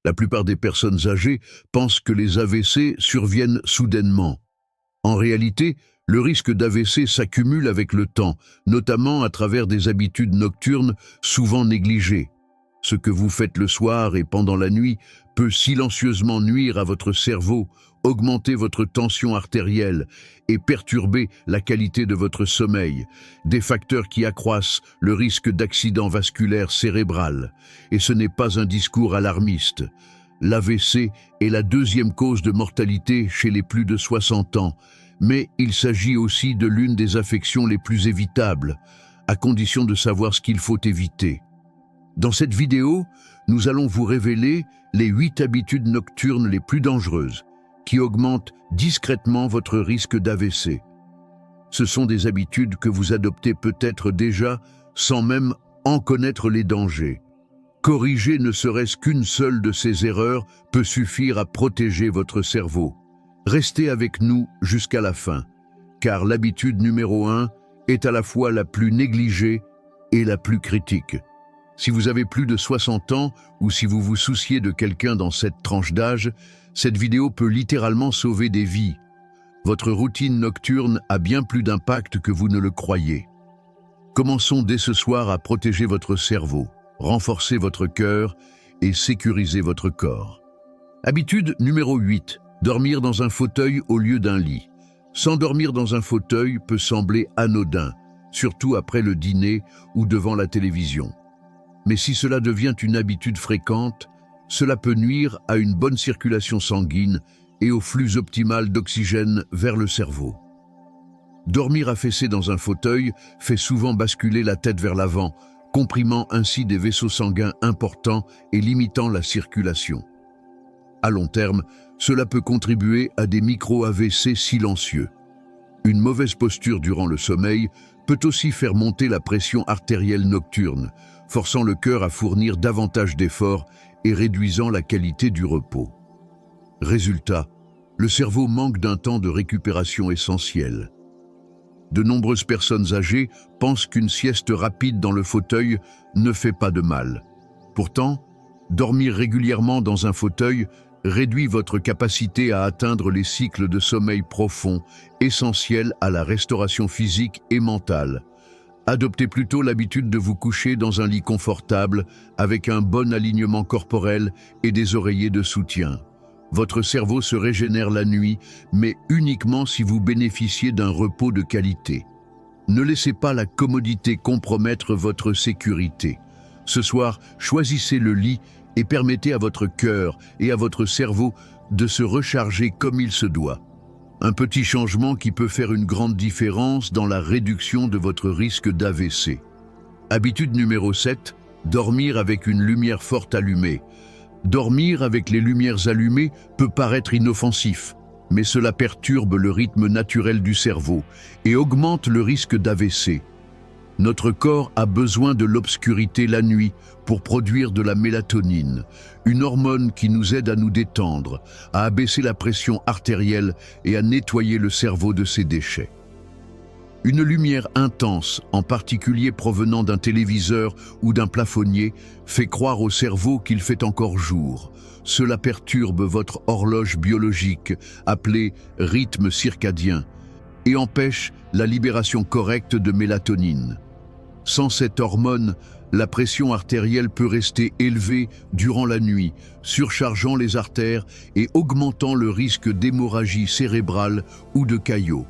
La plupart des personnes âgées pensent que les AVC surviennent soudainement. En réalité, le risque d'AVC s'accumule avec le temps, notamment à travers des habitudes nocturnes souvent négligées. Ce que vous faites le soir et pendant la nuit peut silencieusement nuire à votre cerveau, augmenter votre tension artérielle et perturber la qualité de votre sommeil, des facteurs qui accroissent le risque d'accident vasculaire cérébral. Et ce n'est pas un discours alarmiste. L'AVC est la deuxième cause de mortalité chez les plus de 60 ans, mais il s'agit aussi de l'une des affections les plus évitables, à condition de savoir ce qu'il faut éviter. Dans cette vidéo, nous allons vous révéler les 8 habitudes nocturnes les plus dangereuses, qui augmentent discrètement votre risque d'AVC. Ce sont des habitudes que vous adoptez peut-être déjà sans même en connaître les dangers. Corriger ne serait-ce qu'une seule de ces erreurs peut suffire à protéger votre cerveau. Restez avec nous jusqu'à la fin, car l'habitude numéro 1 est à la fois la plus négligée et la plus critique. Si vous avez plus de 60 ans ou si vous vous souciez de quelqu'un dans cette tranche d'âge, cette vidéo peut littéralement sauver des vies. Votre routine nocturne a bien plus d'impact que vous ne le croyez. Commençons dès ce soir à protéger votre cerveau, renforcer votre cœur et sécuriser votre corps. Habitude numéro 8. Dormir dans un fauteuil au lieu d'un lit. S'endormir dans un fauteuil peut sembler anodin, surtout après le dîner ou devant la télévision. Mais si cela devient une habitude fréquente, cela peut nuire à une bonne circulation sanguine et au flux optimal d'oxygène vers le cerveau. Dormir affaissé dans un fauteuil fait souvent basculer la tête vers l'avant, comprimant ainsi des vaisseaux sanguins importants et limitant la circulation. À long terme, cela peut contribuer à des micro-AVC silencieux. Une mauvaise posture durant le sommeil peut aussi faire monter la pression artérielle nocturne, forçant le cœur à fournir davantage d'efforts et réduisant la qualité du repos. Résultat, le cerveau manque d'un temps de récupération essentiel. De nombreuses personnes âgées pensent qu'une sieste rapide dans le fauteuil ne fait pas de mal. Pourtant, dormir régulièrement dans un fauteuil réduit votre capacité à atteindre les cycles de sommeil profond, essentiels à la restauration physique et mentale. Adoptez plutôt l'habitude de vous coucher dans un lit confortable, avec un bon alignement corporel et des oreillers de soutien. Votre cerveau se régénère la nuit, mais uniquement si vous bénéficiez d'un repos de qualité. Ne laissez pas la commodité compromettre votre sécurité. Ce soir, choisissez le lit et permettez à votre cœur et à votre cerveau de se recharger comme il se doit. Un petit changement qui peut faire une grande différence dans la réduction de votre risque d'AVC. Habitude numéro 7, dormir avec une lumière forte allumée. Dormir avec les lumières allumées peut paraître inoffensif, mais cela perturbe le rythme naturel du cerveau et augmente le risque d'AVC. Notre corps a besoin de l'obscurité la nuit pour produire de la mélatonine, une hormone qui nous aide à nous détendre, à abaisser la pression artérielle et à nettoyer le cerveau de ses déchets. Une lumière intense, en particulier provenant d'un téléviseur ou d'un plafonnier, fait croire au cerveau qu'il fait encore jour. Cela perturbe votre horloge biologique, appelée rythme circadien, et empêche la libération correcte de mélatonine. Sans cette hormone, la pression artérielle peut rester élevée durant la nuit, surchargeant les artères et augmentant le risque d'hémorragie cérébrale ou de caillots.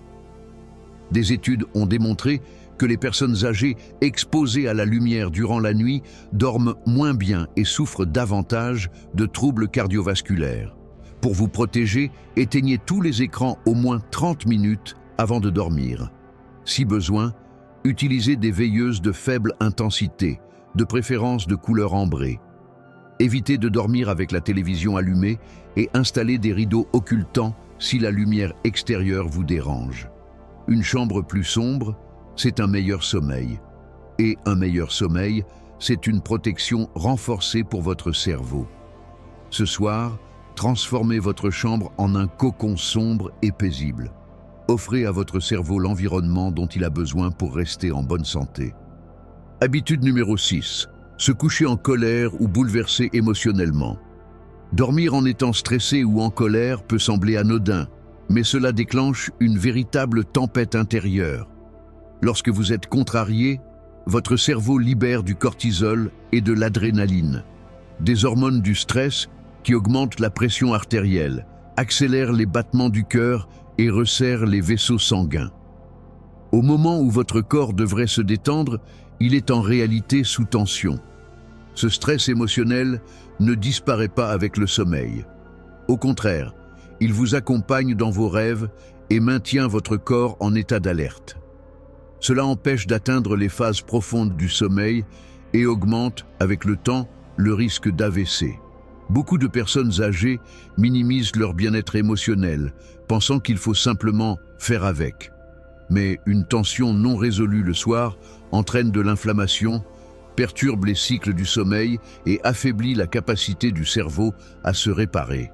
Des études ont démontré que les personnes âgées exposées à la lumière durant la nuit dorment moins bien et souffrent davantage de troubles cardiovasculaires. Pour vous protéger, éteignez tous les écrans au moins 30 minutes avant de dormir. Si besoin, utilisez des veilleuses de faible intensité, de préférence de couleur ambrée. Évitez de dormir avec la télévision allumée et installez des rideaux occultants si la lumière extérieure vous dérange. Une chambre plus sombre, c'est un meilleur sommeil. Et un meilleur sommeil, c'est une protection renforcée pour votre cerveau. Ce soir, transformez votre chambre en un cocon sombre et paisible. Offrez à votre cerveau l'environnement dont il a besoin pour rester en bonne santé. Habitude numéro 6. Se coucher en colère ou bouleversé émotionnellement. Dormir en étant stressé ou en colère peut sembler anodin, mais cela déclenche une véritable tempête intérieure. Lorsque vous êtes contrarié, votre cerveau libère du cortisol et de l'adrénaline, des hormones du stress qui augmentent la pression artérielle, accélèrent les battements du cœur et resserrent les vaisseaux sanguins. Au moment où votre corps devrait se détendre, il est en réalité sous tension. Ce stress émotionnel ne disparaît pas avec le sommeil. Au contraire, il vous accompagne dans vos rêves et maintient votre corps en état d'alerte. Cela empêche d'atteindre les phases profondes du sommeil et augmente, avec le temps, le risque d'AVC. Beaucoup de personnes âgées minimisent leur bien-être émotionnel, pensant qu'il faut simplement faire avec. Mais une tension non résolue le soir entraîne de l'inflammation, perturbe les cycles du sommeil et affaiblit la capacité du cerveau à se réparer.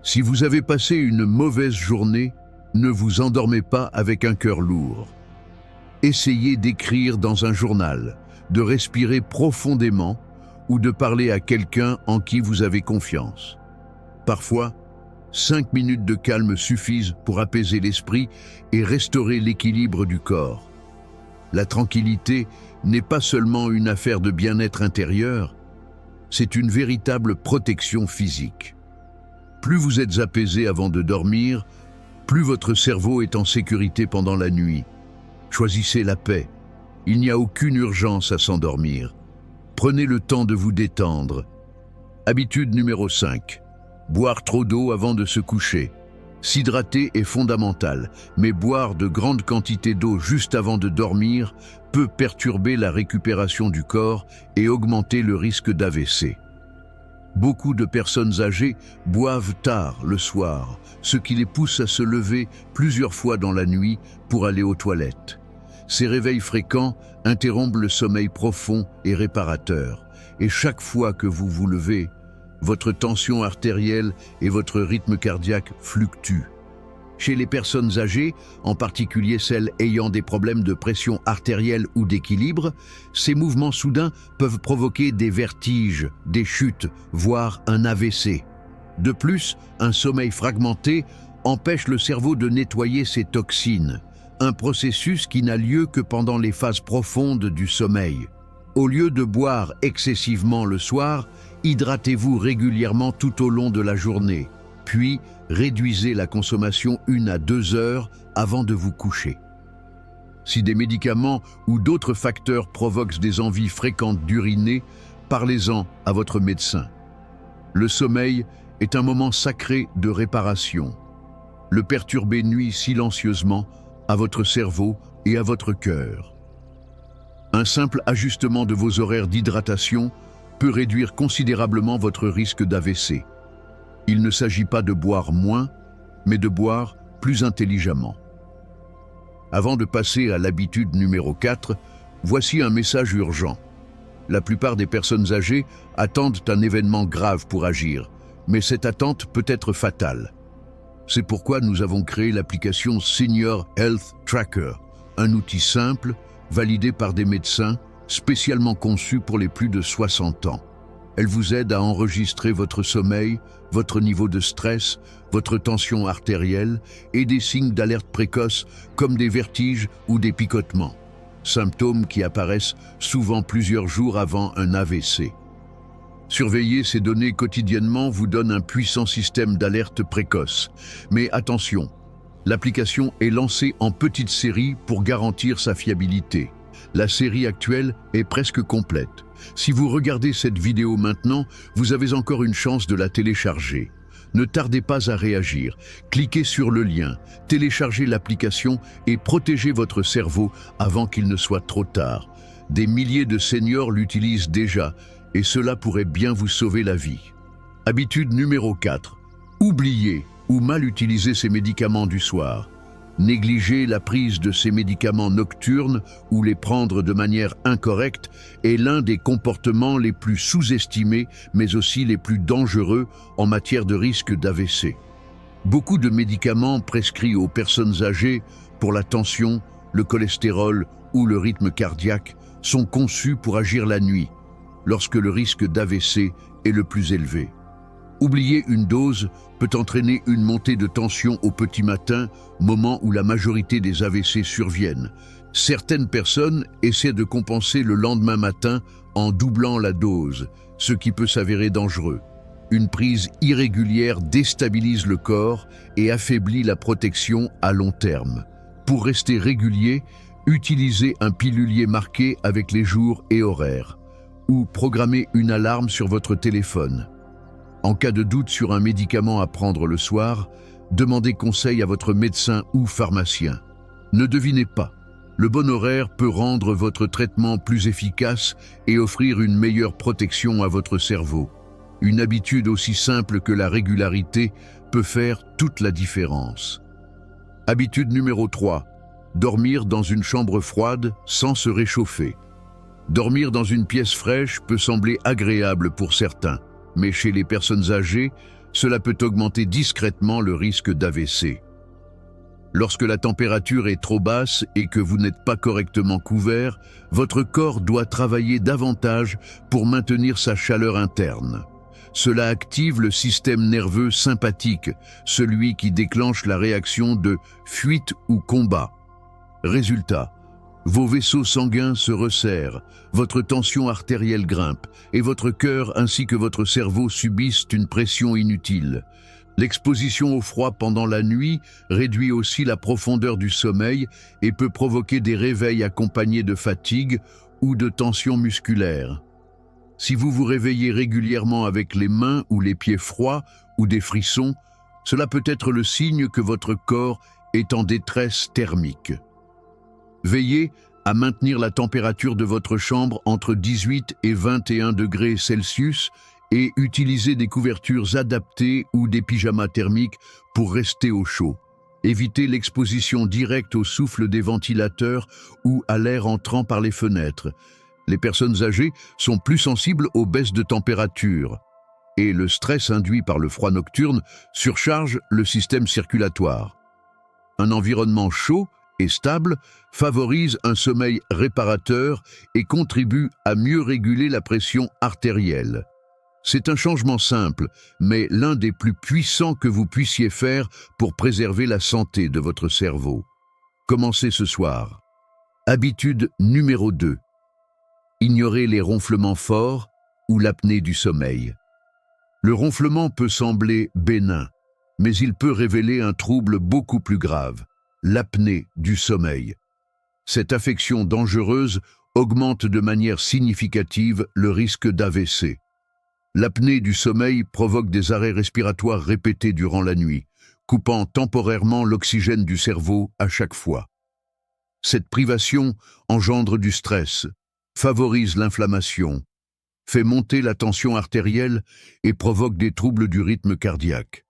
Si vous avez passé une mauvaise journée, ne vous endormez pas avec un cœur lourd. Essayez d'écrire dans un journal, de respirer profondément ou de parler à quelqu'un en qui vous avez confiance. Parfois, 5 minutes de calme suffisent pour apaiser l'esprit et restaurer l'équilibre du corps. La tranquillité n'est pas seulement une affaire de bien-être intérieur, c'est une véritable protection physique. Plus vous êtes apaisé avant de dormir, plus votre cerveau est en sécurité pendant la nuit. Choisissez la paix. Il n'y a aucune urgence à s'endormir. Prenez le temps de vous détendre. Habitude numéro 5. Boire trop d'eau avant de se coucher. S'hydrater est fondamental, mais boire de grandes quantités d'eau juste avant de dormir peut perturber la récupération du corps et augmenter le risque d'AVC. Beaucoup de personnes âgées boivent tard le soir, ce qui les pousse à se lever plusieurs fois dans la nuit pour aller aux toilettes. Ces réveils fréquents interrompent le sommeil profond et réparateur, et chaque fois que vous vous levez, votre tension artérielle et votre rythme cardiaque fluctuent. Chez les personnes âgées, en particulier celles ayant des problèmes de pression artérielle ou d'équilibre, ces mouvements soudains peuvent provoquer des vertiges, des chutes, voire un AVC. De plus, un sommeil fragmenté empêche le cerveau de nettoyer ses toxines, un processus qui n'a lieu que pendant les phases profondes du sommeil. Au lieu de boire excessivement le soir, hydratez-vous régulièrement tout au long de la journée, puis réduisez la consommation 1 à 2 heures avant de vous coucher. Si des médicaments ou d'autres facteurs provoquent des envies fréquentes d'uriner, parlez-en à votre médecin. Le sommeil est un moment sacré de réparation. Le perturber nuit silencieusement à votre cerveau et à votre cœur. Un simple ajustement de vos horaires d'hydratation peut réduire considérablement votre risque d'AVC. Il ne s'agit pas de boire moins, mais de boire plus intelligemment. Avant de passer à l'habitude numéro 4, voici un message urgent. La plupart des personnes âgées attendent un événement grave pour agir, mais cette attente peut être fatale. C'est pourquoi nous avons créé l'application Senior Health Tracker, un outil simple, validé par des médecins, spécialement conçu pour les plus de 60 ans. Elle vous aide à enregistrer votre sommeil, votre niveau de stress, votre tension artérielle et des signes d'alerte précoce comme des vertiges ou des picotements, symptômes qui apparaissent souvent plusieurs jours avant un AVC. Surveiller ces données quotidiennement vous donne un puissant système d'alerte précoce. Mais attention, l'application est lancée en petite série pour garantir sa fiabilité. La série actuelle est presque complète. Si vous regardez cette vidéo maintenant, vous avez encore une chance de la télécharger. Ne tardez pas à réagir. Cliquez sur le lien, téléchargez l'application et protégez votre cerveau avant qu'il ne soit trop tard. Des milliers de seniors l'utilisent déjà et cela pourrait bien vous sauver la vie. Habitude numéro 4. Oubliez ou mal utiliser ces médicaments du soir. Négliger la prise de ces médicaments nocturnes ou les prendre de manière incorrecte est l'un des comportements les plus sous-estimés, mais aussi les plus dangereux en matière de risque d'AVC. Beaucoup de médicaments prescrits aux personnes âgées pour la tension, le cholestérol ou le rythme cardiaque sont conçus pour agir la nuit, lorsque le risque d'AVC est le plus élevé. Oublier une dose peut entraîner une montée de tension au petit matin, moment où la majorité des AVC surviennent. Certaines personnes essaient de compenser le lendemain matin en doublant la dose, ce qui peut s'avérer dangereux. Une prise irrégulière déstabilise le corps et affaiblit la protection à long terme. Pour rester régulier, utilisez un pilulier marqué avec les jours et horaires, ou programmez une alarme sur votre téléphone. En cas de doute sur un médicament à prendre le soir, demandez conseil à votre médecin ou pharmacien. Ne devinez pas, le bon horaire peut rendre votre traitement plus efficace et offrir une meilleure protection à votre cerveau. Une habitude aussi simple que la régularité peut faire toute la différence. Habitude numéro 3. Dormir dans une chambre froide sans se réchauffer. Dormir dans une pièce fraîche peut sembler agréable pour certains, mais chez les personnes âgées, cela peut augmenter discrètement le risque d'AVC. Lorsque la température est trop basse et que vous n'êtes pas correctement couvert, votre corps doit travailler davantage pour maintenir sa chaleur interne. Cela active le système nerveux sympathique, celui qui déclenche la réaction de fuite ou combat. Résultat, vos vaisseaux sanguins se resserrent, votre tension artérielle grimpe et votre cœur ainsi que votre cerveau subissent une pression inutile. L'exposition au froid pendant la nuit réduit aussi la profondeur du sommeil et peut provoquer des réveils accompagnés de fatigue ou de tension musculaire. Si vous vous réveillez régulièrement avec les mains ou les pieds froids ou des frissons, cela peut être le signe que votre corps est en détresse thermique. Veillez à maintenir la température de votre chambre entre 18 et 21 degrés Celsius et utilisez des couvertures adaptées ou des pyjamas thermiques pour rester au chaud. Évitez l'exposition directe au souffle des ventilateurs ou à l'air entrant par les fenêtres. Les personnes âgées sont plus sensibles aux baisses de température et le stress induit par le froid nocturne surcharge le système circulatoire. Un environnement chaud et stable favorise un sommeil réparateur et contribue à mieux réguler la pression artérielle. C'est un changement simple, mais l'un des plus puissants que vous puissiez faire pour préserver la santé de votre cerveau. Commencez ce soir. Habitude numéro 2. Ignorez les ronflements forts ou l'apnée du sommeil. Le ronflement peut sembler bénin, mais il peut révéler un trouble beaucoup plus grave, l'apnée du sommeil. Cette affection dangereuse augmente de manière significative le risque d'AVC. L'apnée du sommeil provoque des arrêts respiratoires répétés durant la nuit, coupant temporairement l'oxygène du cerveau à chaque fois. Cette privation engendre du stress, favorise l'inflammation, fait monter la tension artérielle et provoque des troubles du rythme cardiaque.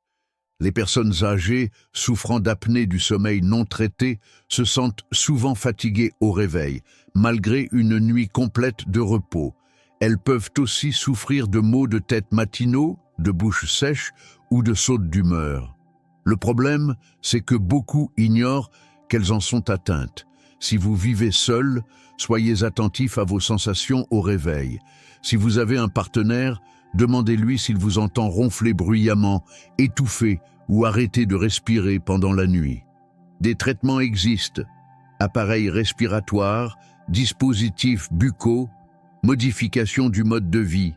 Les personnes âgées souffrant d'apnée du sommeil non traitée se sentent souvent fatiguées au réveil, malgré une nuit complète de repos. Elles peuvent aussi souffrir de maux de tête matinaux, de bouche sèche ou de sautes d'humeur. Le problème, c'est que beaucoup ignorent qu'elles en sont atteintes. Si vous vivez seul, soyez attentif à vos sensations au réveil. Si vous avez un partenaire, demandez-lui s'il vous entend ronfler bruyamment, étouffer ou arrêter de respirer pendant la nuit. Des traitements existent, appareils respiratoires, dispositifs buccaux, modification du mode de vie.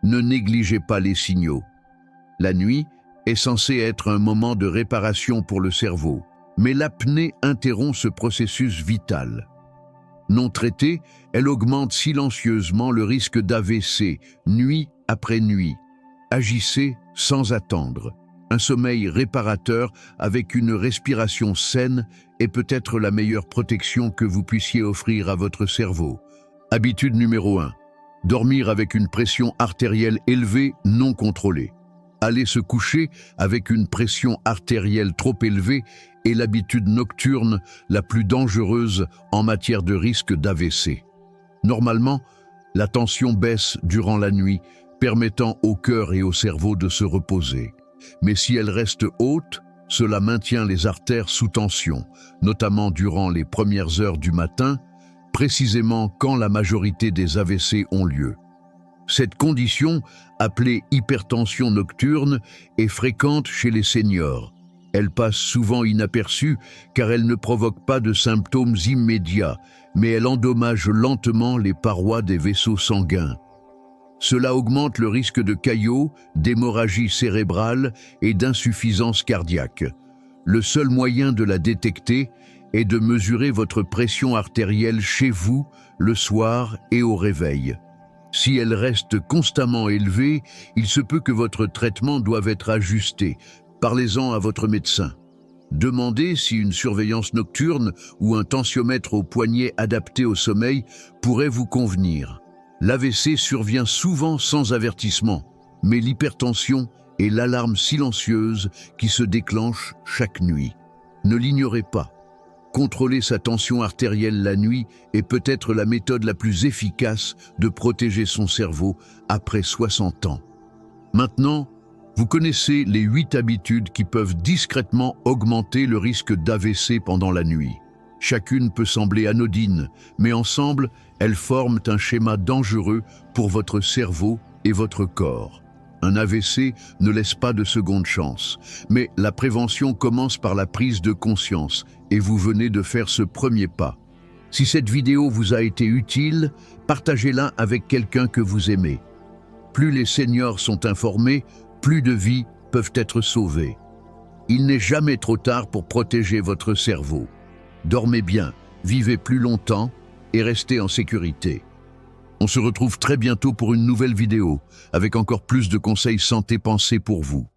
Ne négligez pas les signaux. La nuit est censée être un moment de réparation pour le cerveau, mais l'apnée interrompt ce processus vital. Non traitée, elle augmente silencieusement le risque d'AVC, nuit après nuit. Agissez sans attendre. Un sommeil réparateur avec une respiration saine est peut-être la meilleure protection que vous puissiez offrir à votre cerveau. Habitude numéro 1. Dormir avec une pression artérielle élevée non contrôlée. Aller se coucher avec une pression artérielle trop élevée est l'habitude nocturne la plus dangereuse en matière de risque d'AVC. Normalement, la tension baisse durant la nuit, permettant au cœur et au cerveau de se reposer. Mais si elle reste haute, cela maintient les artères sous tension, notamment durant les premières heures du matin, précisément quand la majorité des AVC ont lieu. Cette condition, appelée hypertension nocturne, est fréquente chez les seniors. Elle passe souvent inaperçue car elle ne provoque pas de symptômes immédiats, mais elle endommage lentement les parois des vaisseaux sanguins. Cela augmente le risque de caillots, d'hémorragie cérébrale et d'insuffisance cardiaque. Le seul moyen de la détecter est de mesurer votre pression artérielle chez vous, le soir et au réveil. Si elle reste constamment élevée, il se peut que votre traitement doive être ajusté. Parlez-en à votre médecin. Demandez si une surveillance nocturne ou un tensiomètre au poignet adapté au sommeil pourrait vous convenir. L'AVC survient souvent sans avertissement, mais l'hypertension est l'alarme silencieuse qui se déclenche chaque nuit. Ne l'ignorez pas. Contrôler sa tension artérielle la nuit est peut-être la méthode la plus efficace de protéger son cerveau après 60 ans. Maintenant, vous connaissez les 8 habitudes qui peuvent discrètement augmenter le risque d'AVC pendant la nuit. Chacune peut sembler anodine, mais ensemble, elles forment un schéma dangereux pour votre cerveau et votre corps. Un AVC ne laisse pas de seconde chance, mais la prévention commence par la prise de conscience et vous venez de faire ce premier pas. Si cette vidéo vous a été utile, partagez-la avec quelqu'un que vous aimez. Plus les seniors sont informés, plus de vies peuvent être sauvées. Il n'est jamais trop tard pour protéger votre cerveau. Dormez bien, vivez plus longtemps et restez en sécurité. On se retrouve très bientôt pour une nouvelle vidéo, avec encore plus de conseils santé pensés pour vous.